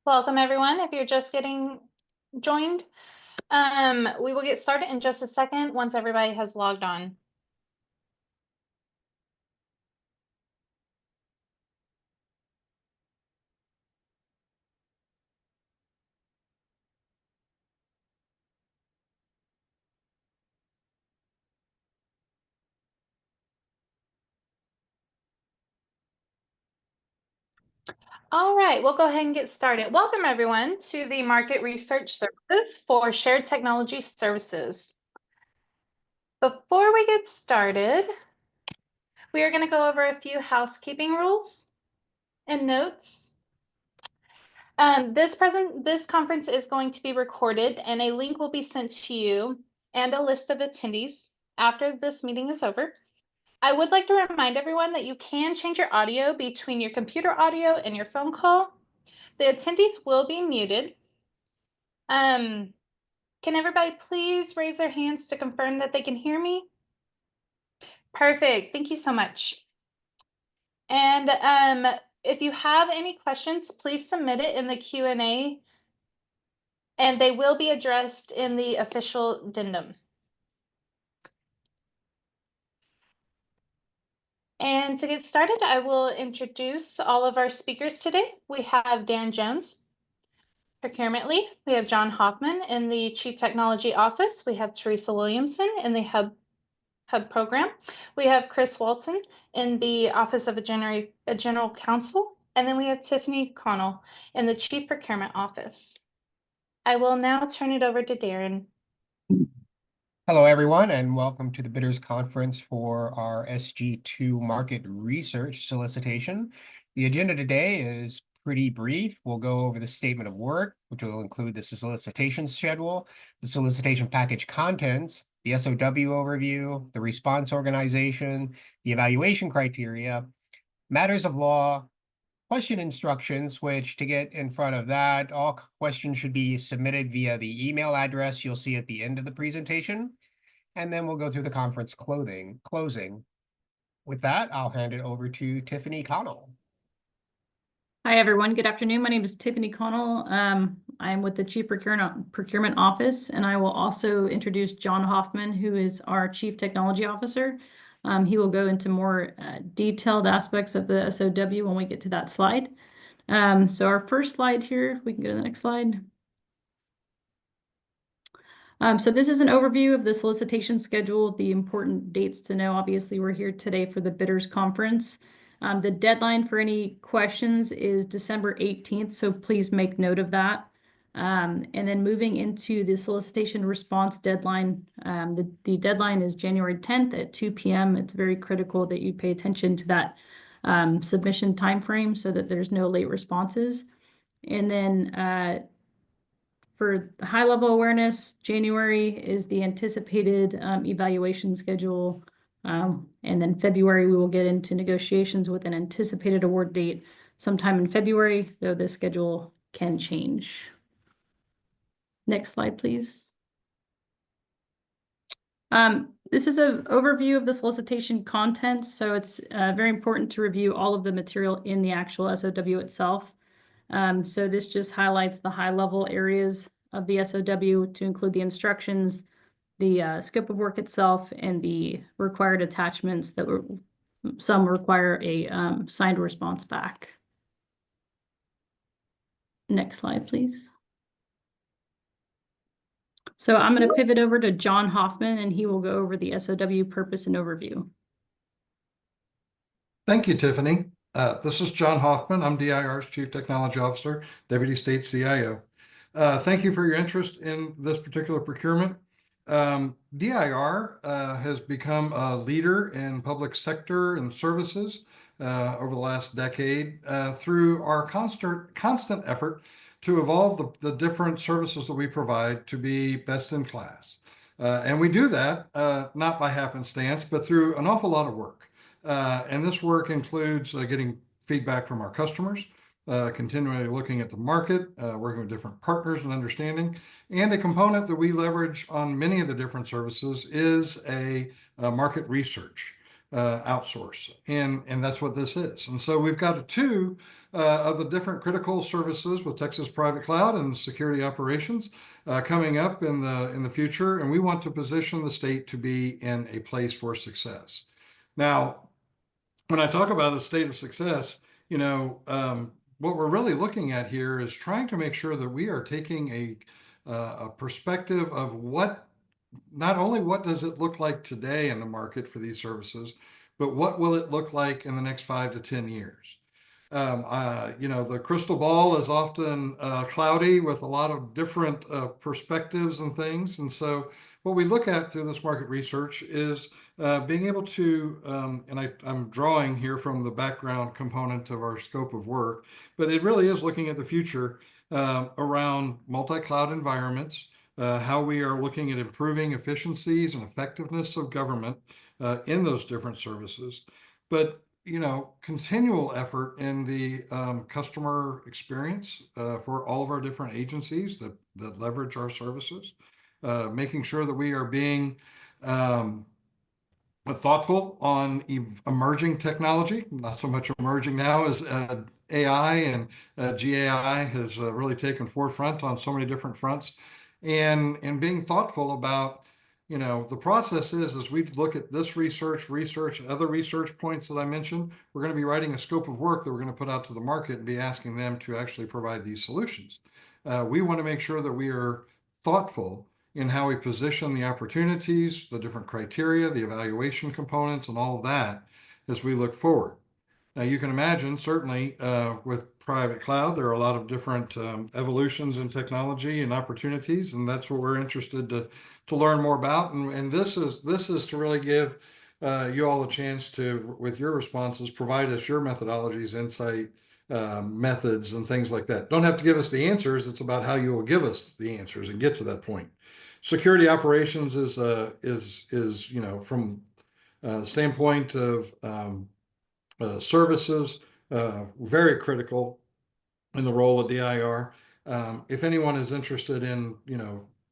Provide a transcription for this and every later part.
Welcome, everyone. If you're just getting joined, we will get started in just a second once everybody has logged on. All right, we'll go ahead and get started. Welcome, everyone, to the Market Research Services for Shared Technology Services. Before we get started, we are going to go over a few housekeeping rules and notes. This conference is going to be recorded, and a link will be sent to you and a list of attendees after this meeting is over. I would like to remind everyone that you can change your audio between your computer audio and your phone call. The attendees will be muted. Can everybody please raise their hands to confirm that they can hear me? Perfect. Thank you so much. And if you have any questions, please submit it in the Q&A, and they will be addressed in the official addendum. And to get started, I will introduce all of our speakers today. We have Darren Jones, Procurement Lead. We have John Hoffman in the Chief Technology Office. We have Teresa Williamson in the Hub Program. We have Chris Walton in the Office of a General Counsel. And then we have Tiffany Connell in the Chief Procurement Office. I will now turn it over to Darren. Hello, everyone, and welcome to the Bidders Conference for our SG2 Market Research Solicitation. The agenda today is pretty brief. We'll go over the statement of work, which will include the solicitation schedule, the solicitation package contents, the SOW overview, the response organization, the evaluation criteria, matters of law, question instructions, which to get in front of that, all questions should be submitted via the email address you'll see at the end of the presentation. And then we'll go through the conference closing. With that, I'll hand it over to Tiffany Connell. Hi, everyone. Good afternoon. My name is Tiffany Connell. I'm with the Chief Procurement Office, and I will also introduce John Hoffman, who is our Chief Technology Officer. He will go into more detailed aspects of the SOW when we get to that slide. So our first slide here, if we can go to the next slide. So this is an overview of the solicitation schedule, the important dates to know. Obviously, we're here today for the Bidders Conference. The deadline for any questions is December 18th, so please make note of that. And then moving into the solicitation response deadline, the deadline is January 10th at 2 p.m. It's very critical that you pay attention to that submission timeframe so that there's no late responses. And then for high-level awareness, January is the anticipated evaluation schedule. And then February, we will get into negotiations with an anticipated award date sometime in February, though the schedule can change. Next slide, please. This is an overview of the solicitation contents, so it's very important to review all of the material in the actual SOW itself. So this just highlights the high-level areas of the SOW to include the instructions, the scope of work itself, and the required attachments that some require a signed response back. Next slide, please. So I'm going to pivot over to John Hoffman, and he will go over the SOW purpose and overview. Thank you, Tiffany. This is John Hoffman. I'm DIR's Chief Technology Officer, Deputy State CIO. Thank you for your interest in this particular procurement. DIR has become a leader in public sector and services over the last decade through our constant effort to evolve the different services that we provide to be best in class. And we do that not by happenstance, but through an awful lot of work. And this work includes getting feedback from our customers, continually looking at the market, working with different partners and understanding. And a component that we leverage on many of the different services is a market research. outsource, and that's what this is. And so we've got two of the different critical services with Texas Private Cloud and security operations coming up in the future, and we want to position the state to be in a place for success. Now, when I talk about a state of success, what we're really looking at here is trying to make sure that we are taking a perspective of not only what does it look like today in the market for these services, but what will it look like in the next 5 to 10 years? The crystal ball is often cloudy with a lot of different perspectives and things. And so what we look at through this market research is being able to, and I'm drawing here from the background component of our scope of work, but it really is looking at the future around multi-cloud environments, how we are looking at improving efficiencies and effectiveness of government in those different services, but continual effort in the customer experience for all of our different agencies that leverage our services, making sure that we are being thoughtful on emerging technology, not so much emerging now as AI and GAI has really taken forefront on so many different fronts, and being thoughtful about, the process is as we look at this research, other research points that I mentioned, we're going to be writing a scope of work that we're going to put out to the market and be asking them to actually provide these solutions. We want to make sure that we are thoughtful in how we position the opportunities, the different criteria, the evaluation components, and all of that as we look forward. Now, you can imagine, certainly with private cloud, there are a lot of different evolutions in technology and opportunities, and that's what we're interested to learn more about. And this is to really give you all a chance to, with your responses, provide us your methodologies, insight, methods, and things like that. Don't have to give us the answers. It's about how you will give us the answers and get to that point. Security operations is from the standpoint of services, very critical in the role of DIR. If anyone is interested in,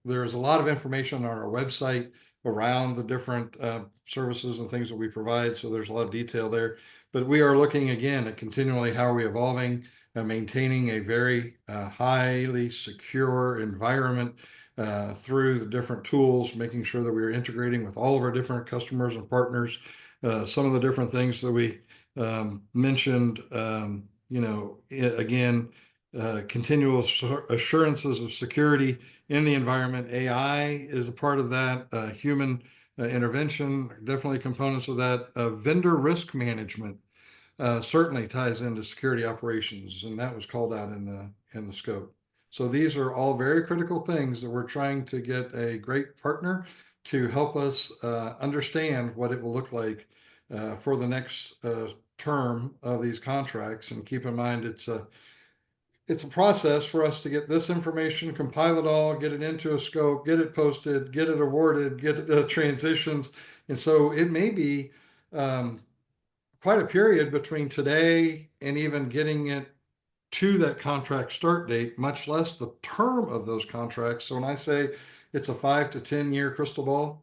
there's a lot of information on our website around the different services and things that we provide. So there's a lot of detail there. But we are looking again at continually how are we evolving and maintaining a very highly secure environment through the different tools, making sure that we are integrating with all of our different customers and partners. Some of the different things that we mentioned, again, continual assurances of security in the environment. AI is a part of that. Human intervention, definitely components of that. Vendor risk management certainly ties into security operations, and that was called out in the scope. So these are all very critical things that we're trying to get a great partner to help us understand what it will look like for the next term of these contracts. And keep in mind, it's a process for us to get this information, compile it all, get it into a scope, get it posted, get it awarded, get it transitions. And so it may be quite a period between today and even getting it to that contract start date, much less the term of those contracts. So when I say it's a 5 to 10 year crystal ball,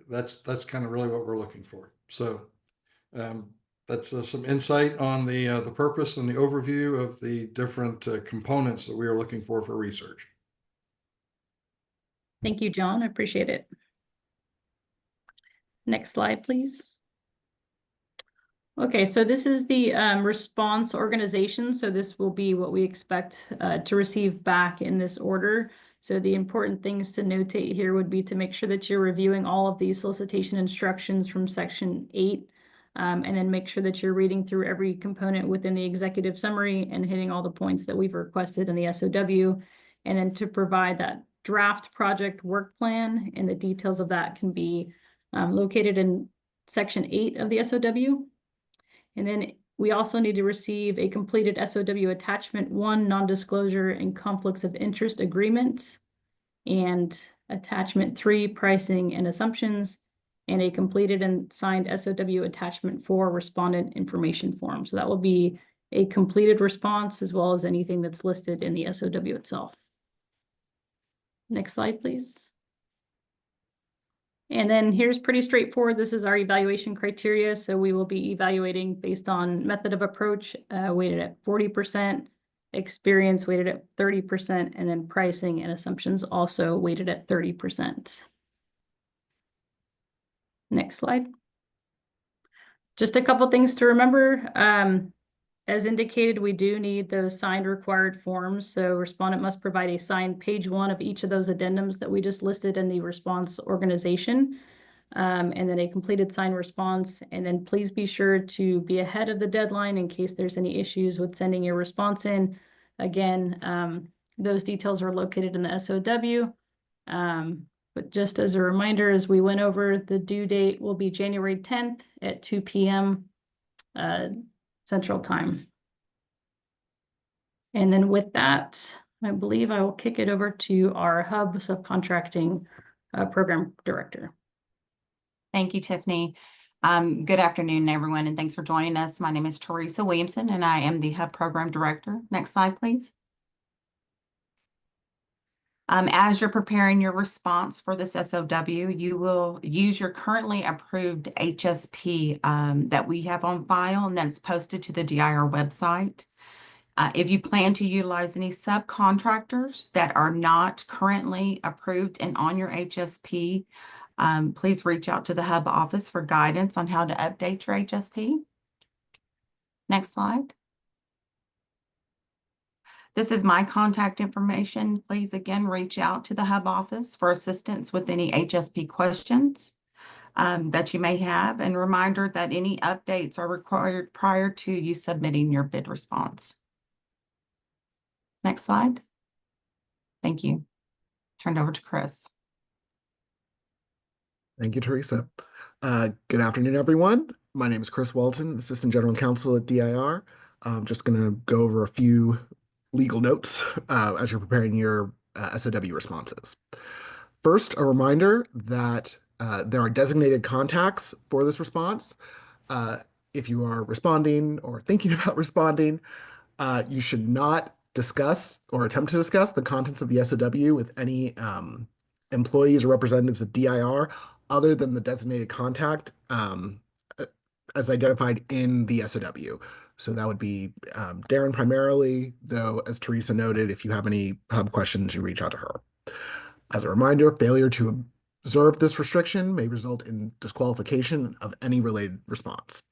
that's kind of really what we're looking for. So that's some insight on the purpose and the overview of the different components that we are looking for research. Thank you, John. I appreciate it. Next slide, please. Okay, so this is the response organization. So this will be what we expect to receive back in this order. So the important things to notate here would be to make sure that you're reviewing all of these solicitation instructions from section 8, and then make sure that you're reading through every component within the executive summary and hitting all the points that we've requested in the SOW, and then to provide that draft project work plan, and the details of that can be located in section 8 of the SOW. And then we also need to receive a completed SOW attachment 1 non-disclosure and conflicts of interest agreement, and attachment 3 pricing and assumptions, and a completed and signed SOW attachment 4 respondent information form. So that will be a completed response as well as anything that's listed in the SOW itself. Next slide, please. And then here's pretty straightforward. This is our evaluation criteria. So we will be evaluating based on method of approach, weighted at 40%, experience weighted at 30%, and then pricing and assumptions also weighted at 30%. Next slide. Just a couple things to remember. As indicated, we do need those signed required forms. So respondent must provide a signed page 1 of each of those addendums that we just listed in the response organization. And then a completed signed response. And then please be sure to be ahead of the deadline in case there's any issues with sending your response in. Again, those details are located in the SOW. But just as a reminder, as we went over, the due date will be January 10th at 2 p.m. Central Time. And then with that, I believe I will kick it over to our Hub Subcontracting Program Director. Thank you, Tiffany. Good afternoon, everyone, and thanks for joining us. My name is Teresa Williamson, and I am the Hub Program Director. Next slide, please. As you're preparing your response for this SOW, you will use your currently approved HSP that we have on file, and that's posted to the DIR website. If you plan to utilize any subcontractors that are not currently approved and on your HSP, please reach out to the Hub office for guidance on how to update your HSP. Next slide. This is my contact information. Please again, reach out to the Hub office for assistance with any HSP questions that you may have. And reminder that any updates are required prior to you submitting your bid response. Next slide. Thank you. Turn it over to Chris. Thank you, Teresa. Good afternoon, everyone. My name is Chris Walton, Assistant General Counsel at DIR. I'm just going to go over a few legal notes as you're preparing your SOW responses. First, a reminder that there are designated contacts for this response. If you are responding or thinking about responding, you should not discuss or attempt to discuss the contents of the SOW with any employees or representatives of DIR other than the designated contact as identified in the SOW. So that would be Darren primarily, though, as Teresa noted, if you have any Hub questions, you reach out to her. As a reminder, failure to observe this restriction may result in disqualification of any related response.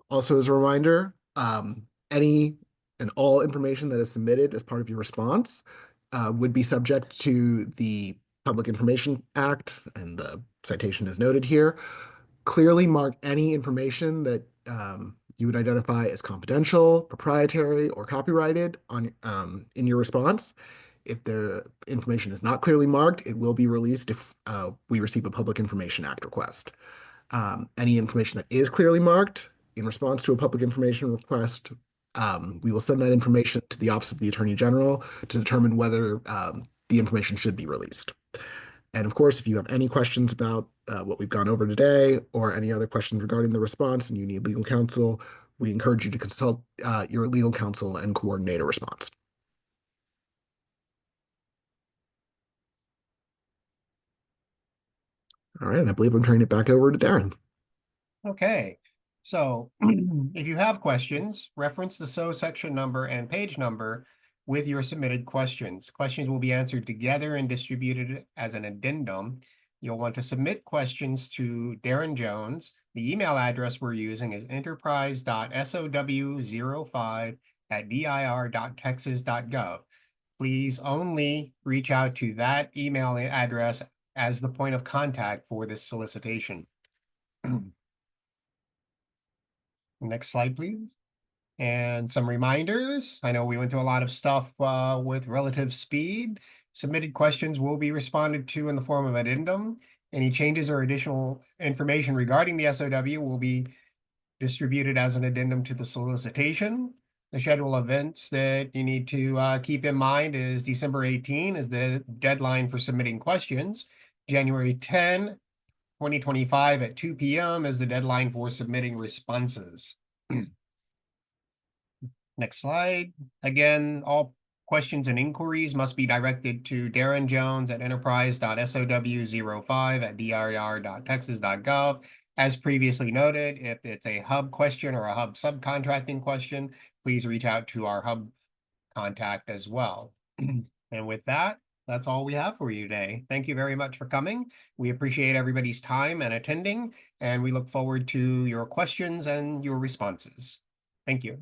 Also, as a reminder, any and all information that is submitted as part of your response would be subject to the Public Information Act, and the citation is noted here. Clearly mark any information that you would identify as confidential, proprietary, or copyrighted on in your response. If the information is not clearly marked, it will be released if we receive a Public Information Act request. Any information that is clearly marked in response to a public information request, we will send that information to the Office of the Attorney General to determine whether the information should be released. And of course, if you have any questions about what we've gone over today or any other questions regarding the response and you need legal counsel, we encourage you to consult your legal counsel and coordinate a response. All right, and I believe I'm turning it back over to Darren. Okay, so if you have questions, reference the SOW section number and page number with your submitted questions. Questions will be answered together and distributed as an addendum. You'll want to submit questions to Darren Jones. The email address we're using is enterprise.sow05@dir.texas.gov. Please only reach out to that email address as the point of contact for this solicitation. Next slide, please. And some reminders. I know we went through a lot of stuff with relative speed. Submitted questions will be responded to in the form of addendum. Any changes or additional information regarding the SOW will be distributed as an addendum to the solicitation. The schedule of events that you need to keep in mind is December 18 is the deadline for submitting questions. January 10, 2025 at 2 p.m. is the deadline for submitting responses. Next slide. Again, all Questions and inquiries must be directed to Darren Jones at enterprise.sow05@dir.texas.gov. As previously noted, if it's a hub question or a hub subcontracting question, please reach out to our hub contact as well. And with that, that's all we have for you today. Thank you very much for coming. We appreciate everybody's time and attending, and we look forward to your questions and your responses. Thank you.